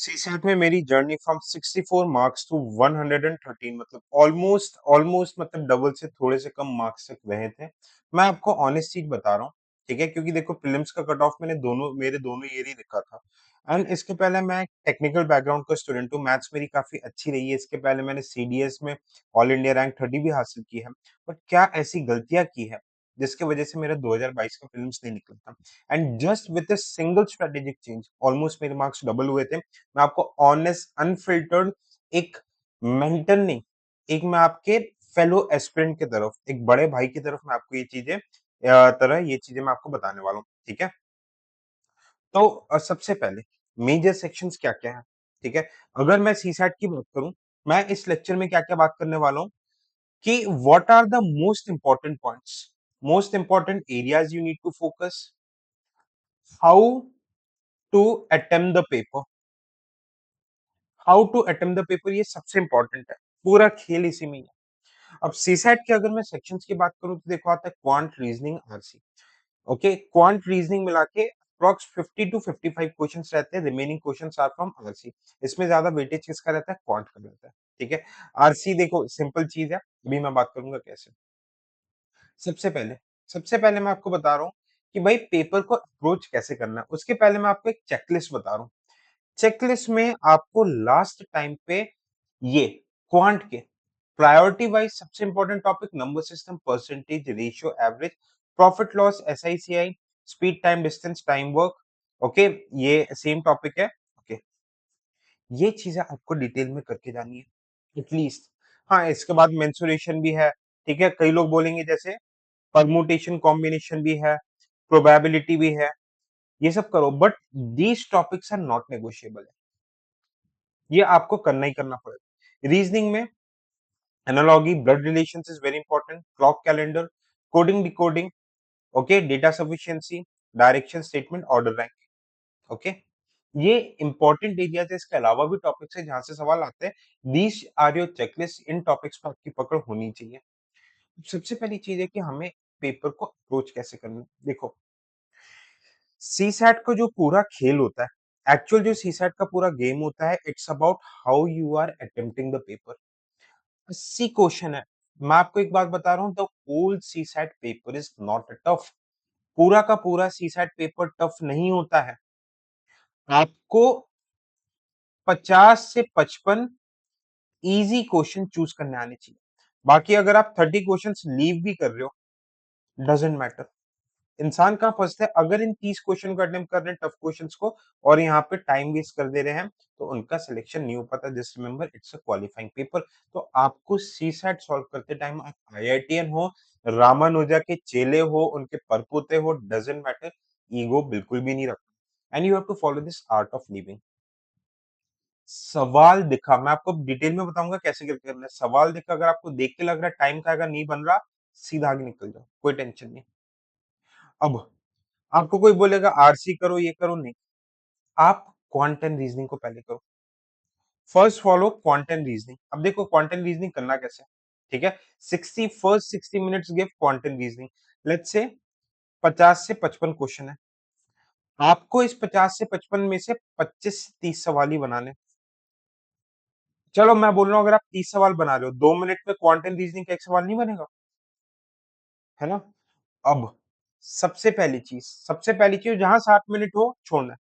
CSAT में मेरी journey from 64 marks to 113 मतलब ऑलमोस्ट ऑलमोस्ट मतलब डबल से थोड़े से कम मार्क्स तक रहे थे। मैं आपको ऑनेस्ट चीज बता रहा हूँ, ठीक है? क्योंकि देखो प्रीलिम्स का कट ऑफ मैंने दोनों मेरे दोनों ईयर ही लिखा था। एंड इसके पहले मैं टेक्निकल बैकग्राउंड का स्टूडेंट हूँ, मैथ्स मेरी काफी अच्छी रही है। इसके पहले मैंने सीडीएस में ऑल इंडिया रैंक 30 भी हासिल की है। बट क्या ऐसी गलतियां की है जिसकी वजह से मेरा 2022 का प्रीलिम्स नहीं निकला था? And just with a single strategic change almost मेरे मार्क्स डबल हुए थे। मैं आपको ऑनेस्ट अनफिल्टर्ड एक मेंटर नहीं, एक मैं आपके फेलो एस्पिरेंट की तरफ, एक बड़े भाई की तरफ मैं आपको ये चीजें मैं आपको बताने वाला हूँ, ठीक है? तो सबसे पहले मेजर सेक्शंस क्या-क्या हैं, ठीक है? अगर मैं सीसैट की बात करूँ, मैं इस लेक्चर में क्या-क्या बात करने वाला हूँ कि what are the most important areas you need to focus, how to attempt the paper, how to attempt the paper ये सबसे इंपॉर्टेंट है। पूरा खेल इसी में ही है। अब सीसैट की अगर मैं सेक्शंस की बात करूं तो देखो आता है quant, reasoning, RC. Okay, quant reasoning मिला के अप्रॉक्स 50 टू 55 क्वेश्चंस रहते हैं, remaining questions are from RC. इसमें ज्यादा वेटेज किसका रहता है? क्वांट का रहता है, ठीक है? आरसी देखो सिंपल चीज है, अभी मैं बात करूंगा कैसे। सबसे पहले सबसे पहले मैं आपको बता रहा हूँ कि भाई पेपर को अप्रोच कैसे करना है। उसके पहले मैं आपको एक चेकलिस्ट बता रहा हूँ। चेकलिस्ट में आपको लास्ट टाइम पे ये क्वांट के प्रायोरिटी वाइज सबसे important topic number system, percentage, ratio, average, profit loss, SI CI, speed, time, distance, time work, okay, ये सेम टॉपिक है। ओके, ये चीजें आपको डिटेल में करके जानी है एटलीस्ट। हाँ, इसके बाद मेंसुरेशन भी है, ठीक है? कई लोग बोलेंगे जैसे परमुटेशन कॉम्बिनेशन भी है, प्रोबेबिलिटी भी है, ये सब करो, but these topics are not negotiable. ये आपको करना ही करना पड़ेगा। रीजनिंग में analogy, blood relations is very important, clock calendar, coding decoding, okay, data sufficiency, direction statement, order ranking, okay. ये इंपॉर्टेंट एरियाज है। इसके अलावा भी टॉपिक्स है जहां से सवाल आते हैं। दीज आर योर चेकलिस्ट, इन टॉपिक्स पर आपकी पकड़ होनी चाहिए। सबसे पहली चीज है कि हमें पेपर को अप्रोच कैसे करना है। देखो, सीसैट का जो पूरा खेल होता है, एक्चुअल जो सीसैट का पूरा गेम होता है, it's about how you are attempting the paper. 80 question है। मैं आपको एक बात बता रहा हूँ, the whole CSAT paper is not tough. पूरा का पूरा सीसैट पेपर टफ नहीं होता है। आपको 50 से 55 इजी क्वेश्चन चूज करने आने चाहिए। बाकी अगर आप 30 क्वेश्चंस लीव भी कर रहे हो, डजेंट मैटर। इंसान कहाँ फंसता है? अगर इन 30 क्वेश्चन को अटेम्प्ट कर रहे हैं, टफ क्वेश्चंस को, और यहाँ पे टाइम वेस्ट कर दे रहे हैं, तो उनका सिलेक्शन नहीं हो पाता। Just remember it's a qualifying paper. तो आपको सीसैट सॉल्व करते टाइम, आप आईआईटीएन हो, रामानुजा के चेले हो, उनके परपोते हो, डजेंट मैटर, ईगो बिल्कुल भी नहीं रखना। And you have to follow this art of living. सवाल दिखा, मैं आपको डिटेल में बताऊंगा कैसे करना है। सवाल दिखा, अगर आपको देख के लग रहा है टाइम का अगर नहीं बन रहा, सीधा आगे निकल जाओ, कोई टेंशन नहीं। अब आपको कोई बोलेगा आरसी करो, ये करो, नहीं, आप क्वांटम रीजनिंग को पहले करो। First follow quantum reasoning. अब देखो क्वांटम रीजनिंग करना कैसे है, ठीक है? 60 minutes give quantum reasoning. Let's say 50 से 55 क्वेश्चन है। आपको इस 50 से 55 में से 25 से 30 सवाल ही बनाने। चलो मैं बोल रहा हूँ, अगर आप 30 सवाल बना रहे हो, 2 मिनट में क्वांटम रीजनिंग का एक सवाल नहीं बनेगा, है ना? अब सबसे पहली चीज जहां 7 मिनट हो छोड़ना है।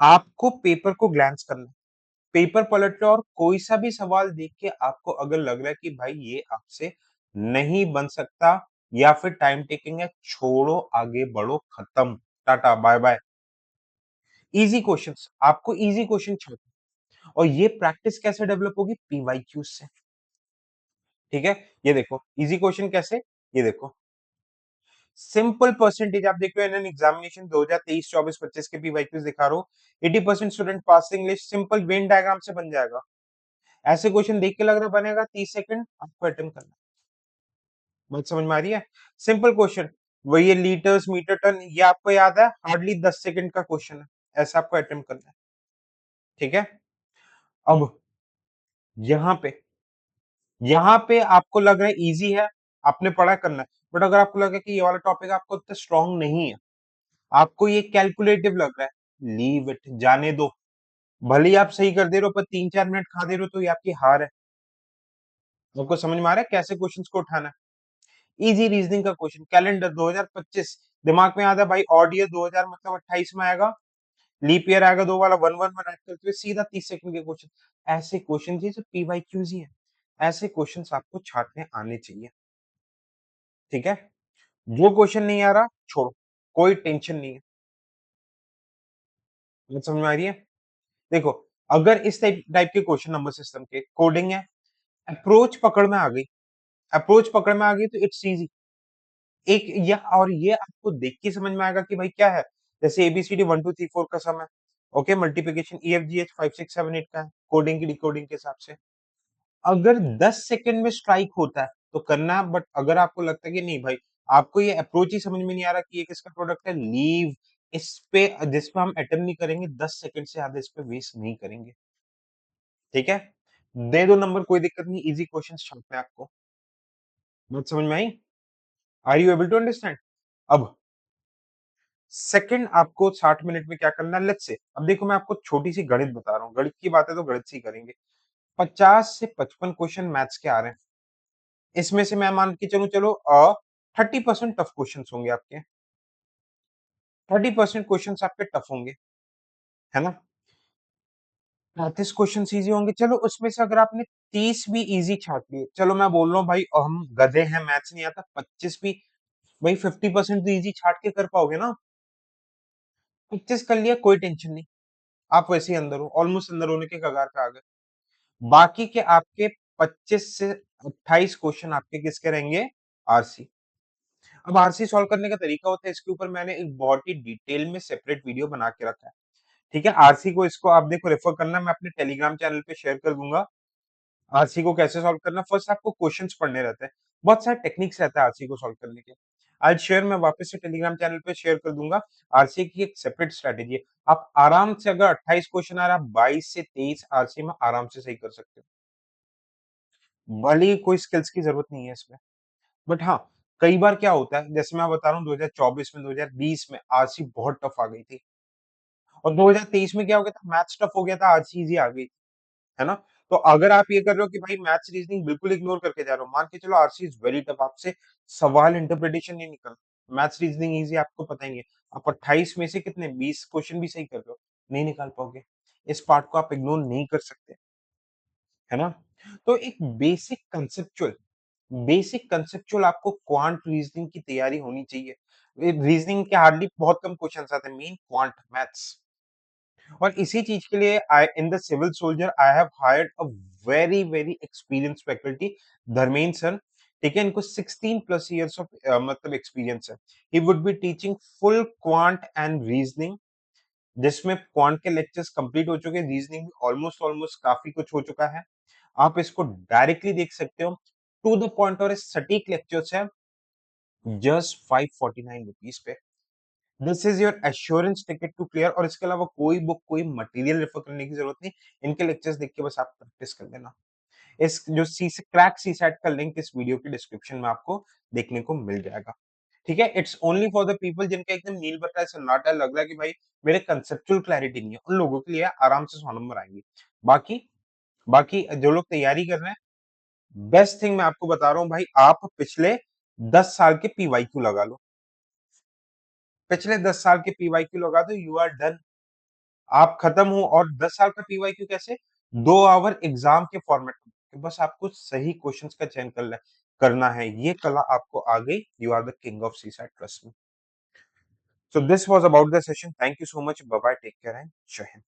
आपको पेपर को ग्लैंस करना है। पेपर पलट लो और कोई सा भी सवाल देख के आपको अगर लग रहा है कि भाई ये आपसे नहीं बन सकता या फिर टाइम टेकिंग है, छोड़ो, आगे बढ़ो, खत्म, tata bye bye. Easy questions, आपको इजी क्वेश्चन चाहिए। और ये प्रैक्टिस कैसे डेवलप होगी? पीवाईक्यू से, ठीक है? ये देखो इजी क्वेश्चन कैसे, ये देखो सिंपल परसेंटेज आप देख रहे हो, इन एन एग्जामिनेशन 2023 24 25 के पीवाईक्यूज दिखा रहा हूं। 80% स्टूडेंट पास इंग्लिश, सिंपल वेन डायग्राम से बन जाएगा। ऐसे क्वेश्चन देख के लग रहा बनेगा 30 सेकंड, आपको अटेम्प्ट करना। बात समझ में आ रही है? सिंपल क्वेश्चन, वही लीटर्स मीटर टन, ये आपको याद है, हार्डली 10 सेकंड का क्वेश्चन है। ऐसा आपको अटेम्प्ट करना है, ठीक है? अब यहाँ पे आपको लग रहा है इजी है, आपने पढ़ा करना है, बट अगर आपको लगा कि ये वाला टॉपिक आपको इतना स्ट्रांग नहीं है, आपको ये कैलकुलेटिव लग रहा है, लीव इट, जाने दो। भले ही आप सही कर दे रहे हो पर 3-4 मिनट खा दे रहे हो तो ये आपकी हार है। आपको समझ में आ रहा है कैसे क्वेश्चंस को उठाना है? इजी रीजनिंग का क्वेश्चन, कैलेंडर 2025 दिमाग में आता है भाई, ऑड ईयर 2000 मतलब 28 में आएगा, लीप ईयर आएगा दो वाला, 111 ऐड करते हुए सीधा 30 सेकंड के क्वेश्चन। ऐसे क्वेश्चन ये जो पीवाईक्यूज ही है, ऐसे क्वेश्चंस आपको छाटने आने चाहिए। ठीक है, जो क्वेश्चन नहीं आ रहा छोड़ो, कोई टेंशन नहीं है। बात समझ में आ रही है? देखो, अगर इस टाइप टाइप के क्वेश्चन नंबर सिस्टम के कोडिंग है, अप्रोच पकड़ में आ गई, अप्रोच पकड़ में आ गई तो इट्स इजी। एक या और ये आपको देख के समझ में आएगा कि भाई क्या है, जैसे एबीसीडी 1 2 3 4 का सम है, ओके, मल्टीप्लिकेशन ईएफजीएच 5 6 7 8 का है, कोडिंग की डिकोडिंग के हिसाब से। अगर 10 सेकंड में स्ट्राइक होता है तो करना, बट अगर आपको लगता है कि नहीं भाई, आपको ये अप्रोच ही समझ में नहीं आ रहा कि ये किसका प्रोडक्ट है, लीव, इस पे जिस पे हम अटेम्प्ट नहीं करेंगे, 10 सेकंड से ज्यादा इस पे वेस्ट नहीं करेंगे। ठीक है, दे दो नंबर, कोई दिक्कत नहीं, इजी क्वेश्चंस छांटने हैं आपको। बात समझ में आई? Are you able to understand? अब सेकंड आपको 60 मिनट में क्या करना है, लेट्स से अब देखो मैं आपको छोटी सी गणित बता रहा हूँ, गणित की बात है तो गणित से ही करेंगे। 50 से 55 क्वेश्चन मैथ्स के आ रहे हैं, इसमें से मैं मान के चलूं, चलो 30% टफ क्वेश्चन होंगे आपके, 30% क्वेश्चन आपके टफ होंगे, है ना? 35 क्वेश्चन इजी होंगे, चलो उसमें से अगर आपने 30 भी इजी छाट लिए, चलो मैं बोल रहा हूँ भाई हम गधे हैं, मैथ्स नहीं आता, 25 भी, भाई 50% तो इजी छाट के कर पाओगे ना। 25 कर लिया, कोई टेंशन नहीं, आप वैसे ही अंदर हो, ऑलमोस्ट अंदर होने के कगार पे आ गए। बाकी के आपके 25 से 28 क्वेश्चन आपके किसके रहेंगे, आरसी। अब आरसी सॉल्व करने का तरीका होता है, इसके ऊपर मैंने एक बहुत ही डिटेल में सेपरेट वीडियो बना के रखा है। ठीक है, आरसी को इसको आप देखो रेफर करना, मैं अपने टेलीग्राम चैनल पे शेयर कर दूंगा। आरसी को कैसे सॉल्व करना, फर्स्ट आपको क्वेश्चंस पढ़ने रहते हैं, बहुत सारे टेक्निक्स रहता है आरसी को सॉल्व करने के। आज शेयर मैं वापस से टेलीग्राम चैनल पे शेयर कर दूंगा। आरसी की एक सेपरेट स्ट्रेटेजी है, आप आराम से अगर 28 क्वेश्चन आ रहा है, 22 से 23 आरसी में आराम से सही कर सकते हो, भले ही कोई स्किल्स की जरूरत नहीं है इसमें। बट हाँ, कई बार क्या होता है, जैसे मैं बता रहा हूँ 2024 में, 2020 में आरसी बहुत टफ आ गई थी, और 2023 में क्या हो गया था, मैथ्स टफ हो गया था, आरसी इजी आ गई, है ना? तो अगर आप ये कर रहे हो कि भाई मैथ्स रीजनिंग बिल्कुल इग्नोर करके जा रहे हो, मान के चलो आरसी इज वेरी टफ, आपसे सवाल इंटरप्रिटेशन नहीं निकल, मैथ्स रीजनिंग इजी, आपको पता ही है, आप 28 में से कितने 20 क्वेश्चन भी सही कर रहे हो, नहीं निकाल पाओगे, इस पार्ट को आप इग्नोर नहीं कर सकते, है ना? तो एक बेसिक कंसेप्चुअल आपको क्वांट रीजनिंग की तैयारी होनी चाहिए। रीजनिंग के हार्डली बहुत कम क्वेश्चन आते हैं, मेन क्वांट मैथ्स। और इसी चीज के लिए I in the Civil Soldier I have hired a very very experience faculty, Dharmendra sir. ठीक है, इनको 16 प्लस इयर्स ऑफ मतलब एक्सपीरियंस है। He would be teaching full quant and reasoning, जिसमें क्वांट के लेक्चर्स कंप्लीट हो चुके हैं, रीजनिंग भी ऑलमोस्ट ऑलमोस्ट काफी कुछ हो चुका है। आप इसको डायरेक्टली देख सकते हो, टू द पॉइंट और सटीक लेक्चर्स है, जस्ट 549 रुपीज पे। This is your assurance ticket to clear, और इसके अलावा कोई बुक कोई मटेरियल रेफर करने की जरूरत नहीं, इनके लेक्चर्स देख के बस आप प्रैक्टिस कर लेना। इस जो सी क्रैक सी सेट का लिंक इस वीडियो के डिस्क्रिप्शन में आपको देखने को मिल जाएगा। ठीक है, it's only for the people जिनका एकदम नील बत्ता सन्नाटा लग रहा है कि भाई मेरे कंसेप्चुअल क्लैरिटी नहीं है, उन लोगों के लिए आराम से 100 नंबर आएंगे। बाकी बाकी जो लोग तैयारी कर रहे हैं, बेस्ट थिंग मैं आपको बता रहा हूँ भाई, आप पिछले 10 साल के पीवाईक्यू लगा लो, पिछले 10 साल के पीवाईक्यू लगा दो, यू आर डन, आप खत्म हो। और 10 साल का पीवाईक्यू कैसे, 2 आवर एग्जाम के फॉर्मेट में, बस आपको सही क्वेश्चंस का चयन करना है, ये कला आपको आ गई, you are the king of CSAT, trust me. So this was about the session, thank you so much, bye bye, take care and जय हिंद।